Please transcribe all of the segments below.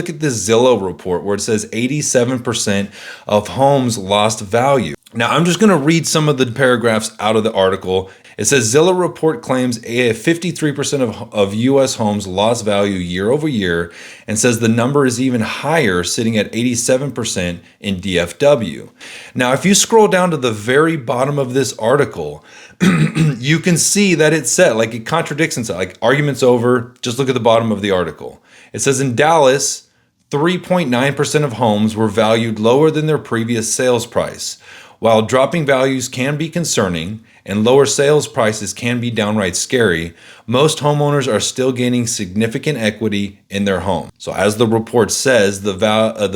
look at this Zillow report where it says 87% of homes lost value. Now, I'm just going to read some of the paragraphs out of the article. It says Zillow report claims 53% of U.S. homes lost value year over year, and says the number is even higher, sitting at 87% in DFW. Now, if you scroll down to the very bottom of this article, you can see that it said, like, it contradicts itself, like arguments over. Just look at the bottom of the article. It says in Dallas, 3.9% of homes were valued lower than their previous sales price. While dropping values can be concerning and lower sales prices can be downright scary, most homeowners are still gaining significant equity in their home. So as the report says, the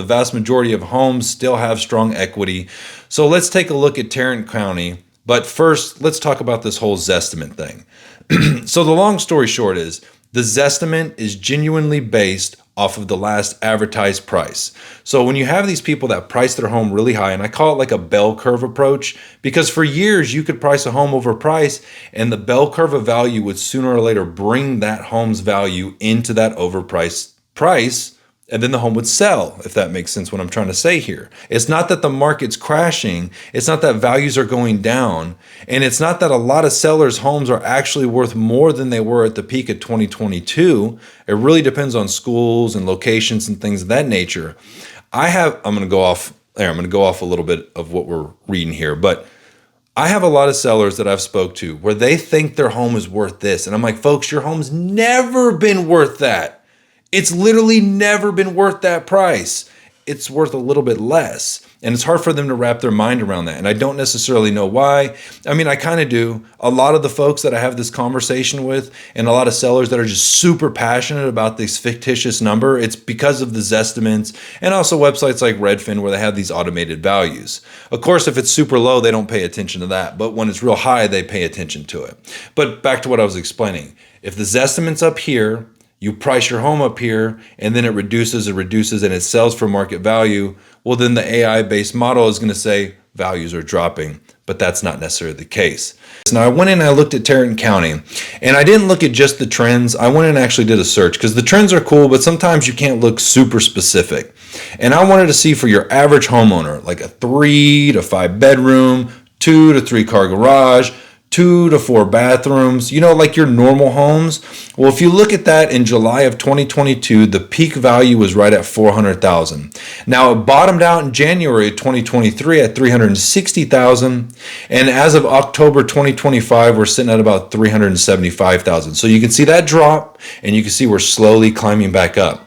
vast majority of homes still have strong equity. So let's take a look at Tarrant County. But first, let's talk about this whole Zestimate thing. So the long story short is, the Zestimate is genuinely based off of the last advertised price. So when you have these people that price their home really high, and I call it like a bell curve approach, because for years you could price a home over price and the bell curve of value would sooner or later bring that home's value into that overpriced price, and then the home would sell, if that makes sense what I'm trying to say here. It's not that the market's crashing, it's not that values are going down, and it's not that a lot of sellers' homes are actually worth more than they were at the peak of 2022. It really depends on schools and locations and things of that nature. I'm gonna go off a little bit of what we're reading here, but I have a lot of sellers that I've spoke to where they think their home is worth this. And I'm like, folks, your home's never been worth that. It's literally never been worth that price. It's worth a little bit less. And it's hard for them to wrap their mind around that. And I don't necessarily know why. I mean, I kind of do. A lot of the folks that I have this conversation with and a lot of sellers that are just super passionate about this fictitious number, it's because of the Zestimates and also websites like Redfin where they have these automated values. Of course, if it's super low, they don't pay attention to that. But when it's real high, they pay attention to it. But back to what I was explaining. If the Zestimate's up here, you price your home up here, and then it reduces, and it sells for market value, well, then the AI-based model is going to say values are dropping, but that's not necessarily the case. Now, I went in and I looked at Tarrant County, and I didn't look at just the trends. I went in and actually did a search, because the trends are cool, but sometimes you can't look super specific. And I wanted to see for your average homeowner, like a 3 to 5 bedroom, 2 to 3 car garage, 2 to 4 bathrooms, like your normal homes. Well, if you look at that in July of 2022, the peak value was right at $400,000. Now it bottomed out in January of 2023 at $360,000. And as of October 2025, we're sitting at about $375,000. So you can see that drop, and you can see we're slowly climbing back up.